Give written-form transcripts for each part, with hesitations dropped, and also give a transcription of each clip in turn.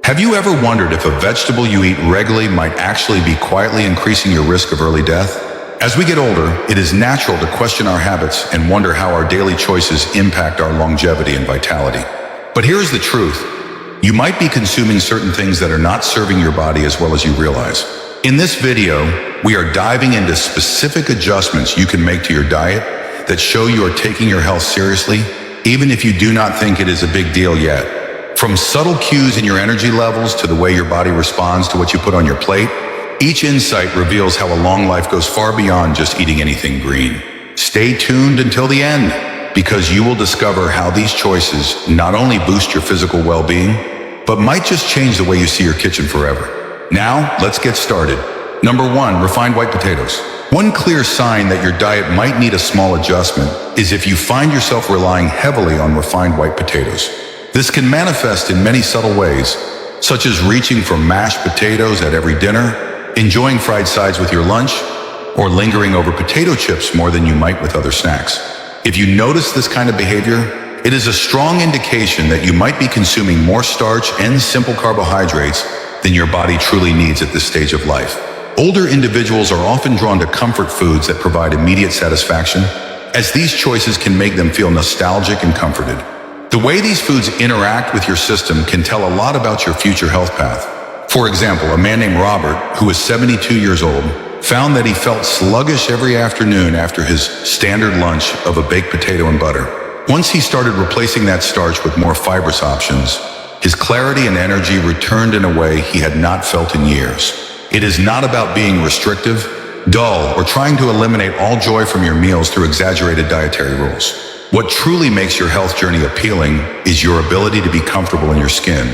Have you ever wondered if a vegetable you eat regularly might actually be quietly increasing your risk of early death? As we get older, it is natural to question our habits and wonder how our daily choices impact our longevity and vitality. But here is the truth. You might be consuming certain things that are not serving your body as well as you realize. In this video, we are diving into specific adjustments you can make to your diet that show you are taking your health seriously, even if you do not think it is a big deal yet. From subtle cues in your energy levels to the way your body responds to what you put on your plate, each insight reveals how a long life goes far beyond just eating anything green. Stay tuned until the end, because you will discover how these choices not only boost your physical well-being, but might just change the way you see your kitchen forever. Now, let's get started. Number 1, refined white potatoes. One clear sign that your diet might need a small adjustment is if you find yourself relying heavily on refined white potatoes. This can manifest in many subtle ways, such as reaching for mashed potatoes at every dinner, enjoying fried sides with your lunch, or lingering over potato chips more than you might with other snacks. If you notice this kind of behavior, it is a strong indication that you might be consuming more starch and simple carbohydrates than your body truly needs at this stage of life. Older individuals are often drawn to comfort foods that provide immediate satisfaction, as these choices can make them feel nostalgic and comforted. The way these foods interact with your system can tell a lot about your future health path. For example, a man named Robert, who is 72 years old, found that he felt sluggish every afternoon after his standard lunch of a baked potato and butter. Once he started replacing that starch with more fibrous options, his clarity and energy returned in a way he had not felt in years. It is not about being restrictive, dull, or trying to eliminate all joy from your meals through exaggerated dietary rules. What truly makes your health journey appealing is your ability to be comfortable in your skin,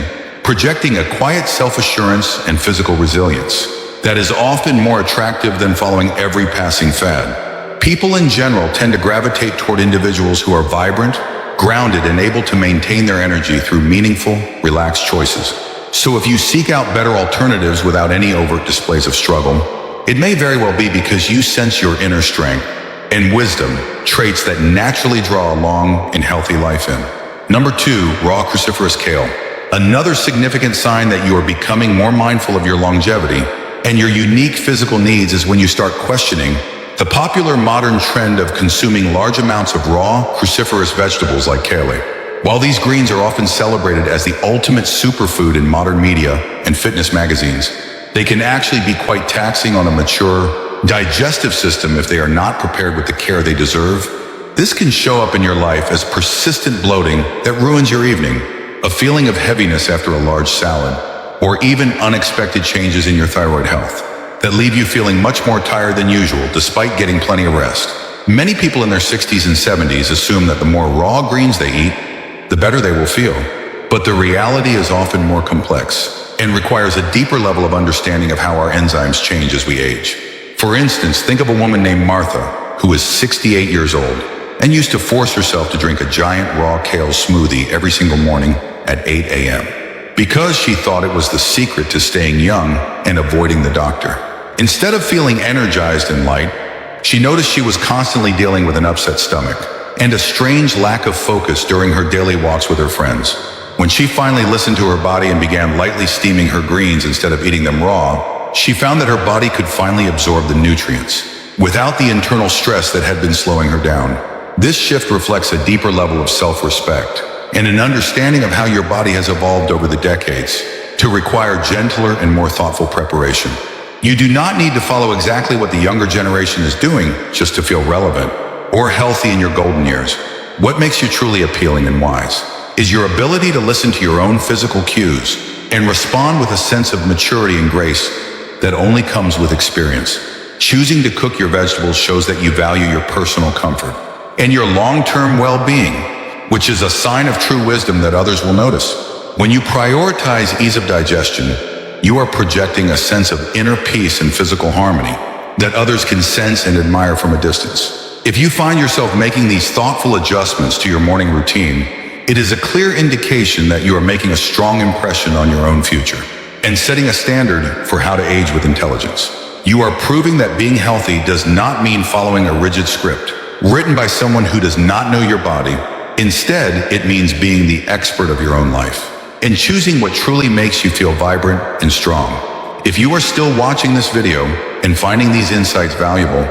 projecting a quiet self-assurance and physical resilience that is often more attractive than following every passing fad. People in general tend to gravitate toward individuals who are vibrant, grounded, and able to maintain their energy through meaningful, relaxed choices. So if you seek out better alternatives without any overt displays of struggle, it may very well be because you sense your inner strength and wisdom, traits that naturally draw a long and healthy life in. Number 2, raw cruciferous kale. Another significant sign that you are becoming more mindful of your longevity and your unique physical needs is when you start questioning the popular modern trend of consuming large amounts of raw, cruciferous vegetables like kale. While these greens are often celebrated as the ultimate superfood in modern media and fitness magazines, they can actually be quite taxing on a mature, digestive system if they are not prepared with the care they deserve. This can show up in your life as persistent bloating that ruins your evening, a feeling of heaviness after a large salad, or even unexpected changes in your thyroid health that leave you feeling much more tired than usual despite getting plenty of rest. Many people in their 60s and 70s assume that the more raw greens they eat, the better they will feel. But the reality is often more complex and requires a deeper level of understanding of how our enzymes change as we age. For instance, think of a woman named Martha, who is 68 years old and used to force herself to drink a giant raw kale smoothie every single morning at 8 a.m. because she thought it was the secret to staying young and avoiding the doctor. Instead of feeling energized and light, she noticed she was constantly dealing with an upset stomach and a strange lack of focus during her daily walks with her friends. When she finally listened to her body and began lightly steaming her greens instead of eating them raw, she found that her body could finally absorb the nutrients without the internal stress that had been slowing her down. This shift reflects a deeper level of self-respect and an understanding of how your body has evolved over the decades to require gentler and more thoughtful preparation. You do not need to follow exactly what the younger generation is doing just to feel relevant or healthy in your golden years. What makes you truly appealing and wise is your ability to listen to your own physical cues and respond with a sense of maturity and grace that only comes with experience. Choosing to cook your vegetables shows that you value your personal comfort and your long-term well-being, which is a sign of true wisdom that others will notice. When you prioritize ease of digestion, you are projecting a sense of inner peace and physical harmony that others can sense and admire from a distance. If you find yourself making these thoughtful adjustments to your morning routine, it is a clear indication that you are making a strong impression on your own future and setting a standard for how to age with intelligence. You are proving that being healthy does not mean following a rigid script written by someone who does not know your body. Instead, it means being the expert of your own life. and choosing what truly makes you feel vibrant and strong. If you are still watching this video and finding these insights valuable,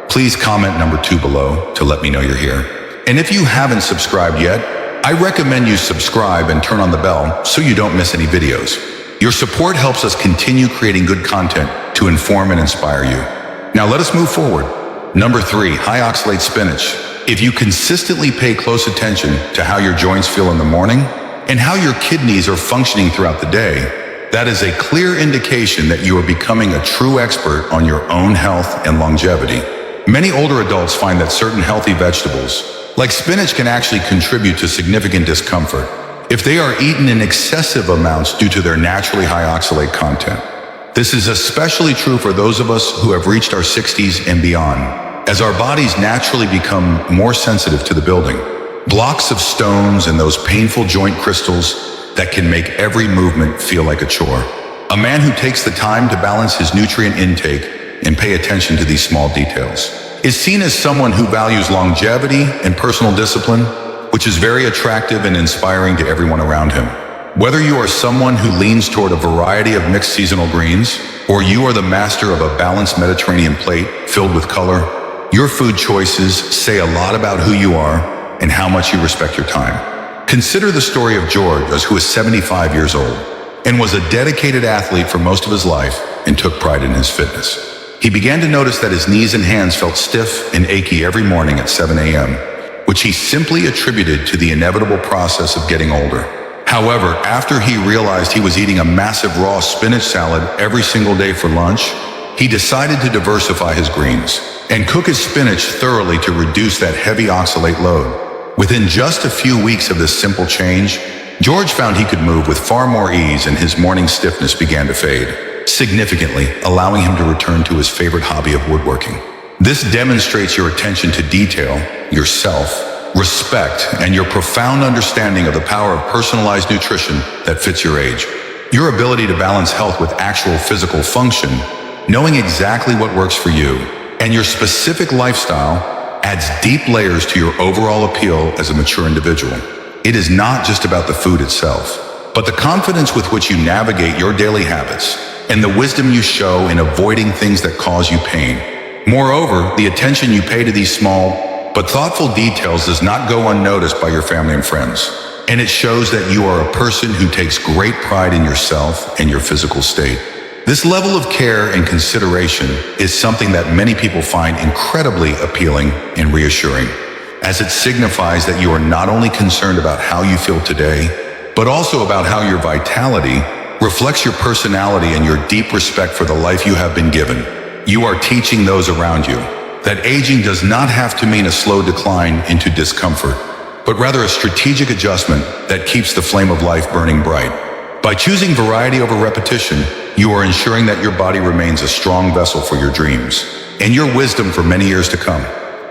please comment number 2 below to let me know you're here. And if you haven't subscribed yet, I recommend you subscribe and turn on the bell so you don't miss any videos. Your support helps us continue creating good content to inform and inspire you. Now let us move forward. Number 3, high oxalate spinach. If you consistently pay close attention to how your joints feel in the morning and how your kidneys are functioning throughout the day, that is a clear indication that you are becoming a true expert on your own health and longevity. Many older adults find that certain healthy vegetables, like spinach, can actually contribute to significant discomfort if they are eaten in excessive amounts due to their naturally high oxalate content. This is especially true for those of us who have reached our 60s and beyond, as our bodies naturally become more sensitive to the building blocks of stones and those painful joint crystals that can make every movement feel like a chore. A man who takes the time to balance his nutrient intake and pay attention to these small details is seen as someone who values longevity and personal discipline, which is very attractive and inspiring to everyone around him. Whether you are someone who leans toward a variety of mixed seasonal greens, or you are the master of a balanced Mediterranean plate filled with color, your food choices say a lot about who you are and how much you respect your time. Consider the story of George, who is 75 years old and was a dedicated athlete for most of his life and took pride in his fitness. He began to notice that his knees and hands felt stiff and achy every morning at 7 a.m., which he simply attributed to the inevitable process of getting older. However, after he realized he was eating a massive raw spinach salad every single day for lunch, he decided to diversify his greens and cook his spinach thoroughly to reduce that heavy oxalate load. Within just a few weeks of this simple change, George found he could move with far more ease and his morning stiffness began to fade, significantly allowing him to return to his favorite hobby of woodworking. This demonstrates your attention to detail, your self-respect, and your profound understanding of the power of personalized nutrition that fits your age. Your ability to balance health with actual physical function, knowing exactly what works for you, and your specific lifestyle adds deep layers to your overall appeal as a mature individual. It is not just about the food itself, but the confidence with which you navigate your daily habits and the wisdom you show in avoiding things that cause you pain. Moreover, the attention you pay to these small but thoughtful details does not go unnoticed by your family and friends, and it shows that you are a person who takes great pride in yourself and your physical state. This level of care and consideration is something that many people find incredibly appealing and reassuring, as it signifies that you are not only concerned about how you feel today, but also about how your vitality reflects your personality and your deep respect for the life you have been given. You are teaching those around you that aging does not have to mean a slow decline into discomfort, but rather a strategic adjustment that keeps the flame of life burning bright. By choosing variety over repetition, you are ensuring that your body remains a strong vessel for your dreams and your wisdom for many years to come.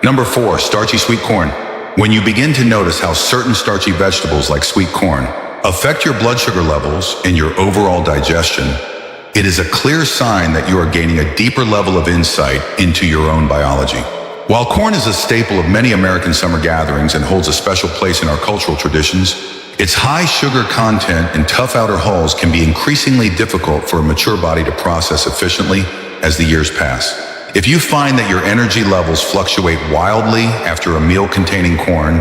Number 4, starchy sweet corn. When you begin to notice how certain starchy vegetables like sweet corn affect your blood sugar levels and your overall digestion, it is a clear sign that you are gaining a deeper level of insight into your own biology. While corn is a staple of many American summer gatherings and holds a special place in our cultural traditions, its high sugar content and tough outer hulls can be increasingly difficult for a mature body to process efficiently as the years pass. If you find that your energy levels fluctuate wildly after a meal containing corn,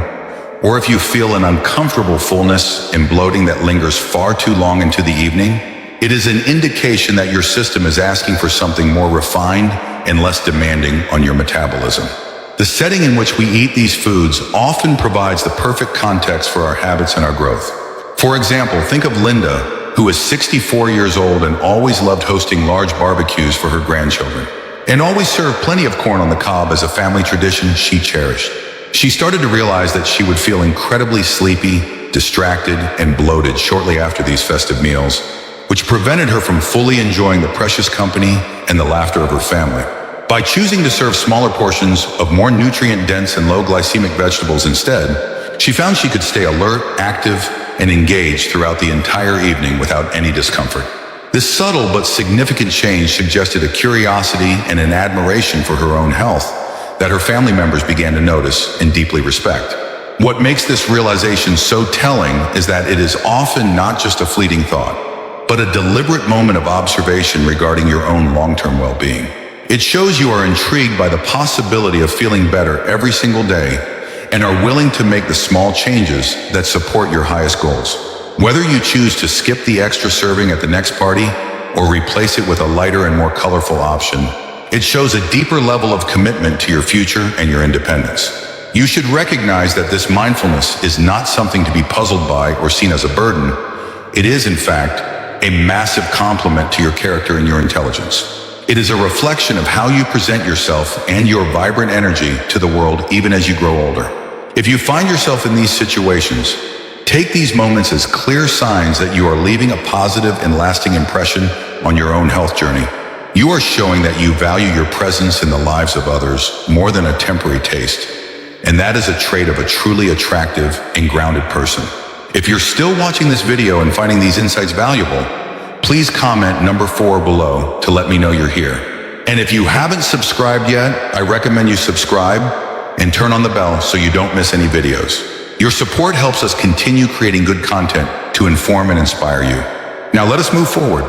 or if you feel an uncomfortable fullness and bloating that lingers far too long into the evening, it is an indication that your system is asking for something more refined and less demanding on your metabolism. The setting in which we eat these foods often provides the perfect context for our habits and our growth. For example, think of Linda, who is 64 years old and always loved hosting large barbecues for her grandchildren, and always served plenty of corn on the cob as a family tradition she cherished. She started to realize that she would feel incredibly sleepy, distracted, and bloated shortly after these festive meals, which prevented her from fully enjoying the precious company and the laughter of her family. By choosing to serve smaller portions of more nutrient-dense and low-glycemic vegetables instead, she found she could stay alert, active, and engaged throughout the entire evening without any discomfort. This subtle but significant change suggested a curiosity and an admiration for her own health that her family members began to notice and deeply respect. What makes this realization so telling is that it is often not just a fleeting thought, but a deliberate moment of observation regarding your own long-term well-being. It shows you are intrigued by the possibility of feeling better every single day and are willing to make the small changes that support your highest goals. Whether you choose to skip the extra serving at the next party or replace it with a lighter and more colorful option, it shows a deeper level of commitment to your future and your independence. You should recognize that this mindfulness is not something to be puzzled by or seen as a burden. It is, in fact, a massive compliment to your character and your intelligence. It is a reflection of how you present yourself and your vibrant energy to the world even as you grow older. If you find yourself in these situations, take these moments as clear signs that you are leaving a positive and lasting impression on your own health journey. You are showing that you value your presence in the lives of others more than a temporary taste. And that is a trait of a truly attractive and grounded person. If you're still watching this video and finding these insights valuable, please comment number 4 below to let me know you're here. And if you haven't subscribed yet, I recommend you subscribe and turn on the bell so you don't miss any videos. Your support helps us continue creating good content to inform and inspire you. Now let us move forward.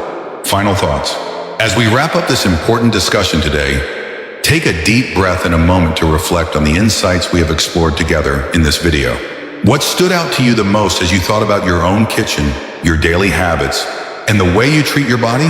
Final thoughts. As we wrap up this important discussion today, take a deep breath and a moment to reflect on the insights we have explored together in this video. What stood out to you the most as you thought about your own kitchen, your daily habits, and the way you treat your body?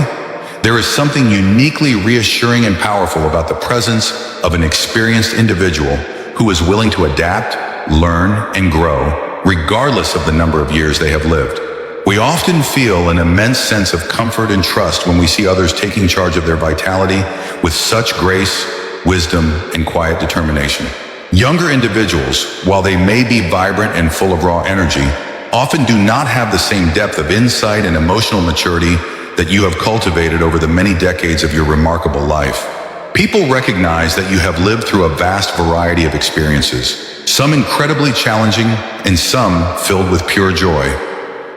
There is something uniquely reassuring and powerful about the presence of an experienced individual who is willing to adapt, learn, and grow, regardless of the number of years they have lived. We often feel an immense sense of comfort and trust when we see others taking charge of their vitality with such grace, wisdom, and quiet determination. Younger individuals, while they may be vibrant and full of raw energy, often do not have the same depth of insight and emotional maturity that you have cultivated over the many decades of your remarkable life. People recognize that you have lived through a vast variety of experiences, some incredibly challenging and some filled with pure joy.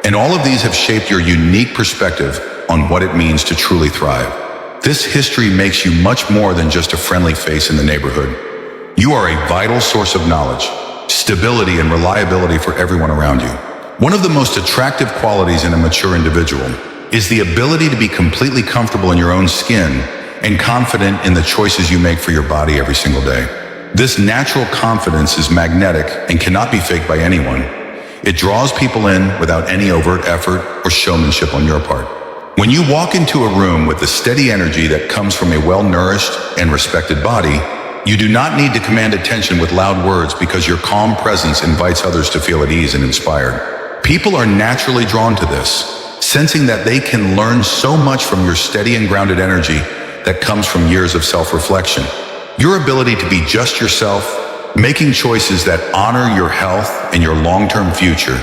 And all of these have shaped your unique perspective on what it means to truly thrive. This history makes you much more than just a friendly face in the neighborhood. You are a vital source of knowledge, stability, and reliability for everyone around you. One of the most attractive qualities in a mature individual is the ability to be completely comfortable in your own skin and confident in the choices you make for your body every single day. This natural confidence is magnetic and cannot be faked by anyone. It draws people in without any overt effort or showmanship on your part. When you walk into a room with the steady energy that comes from a well-nourished and respected body, you do not need to command attention with loud words because your calm presence invites others to feel at ease and inspired. People are naturally drawn to this, sensing that they can learn so much from your steady and grounded energy that comes from years of self-reflection. Your ability to be just yourself, making choices that honor your health and your long-term future,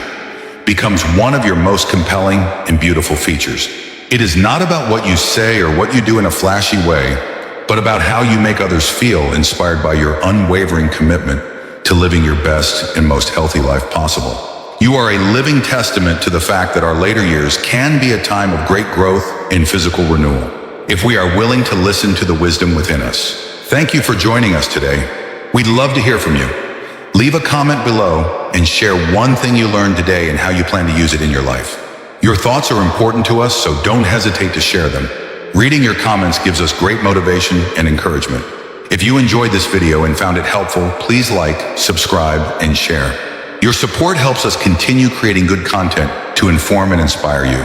becomes one of your most compelling and beautiful features. It is not about what you say or what you do in a flashy way, but about how you make others feel, inspired by your unwavering commitment to living your best and most healthy life possible. You are a living testament to the fact that our later years can be a time of great growth and physical renewal, if we are willing to listen to the wisdom within us. Thank you for joining us today. We'd love to hear from you. Leave a comment below and share one thing you learned today and how you plan to use it in your life. Your thoughts are important to us, so don't hesitate to share them. Reading your comments gives us great motivation and encouragement. If you enjoyed this video and found it helpful, please like, subscribe, and share. Your support helps us continue creating good content to inform and inspire you.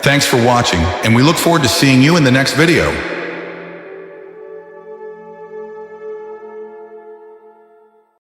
Thanks for watching, and we look forward to seeing you in the next video.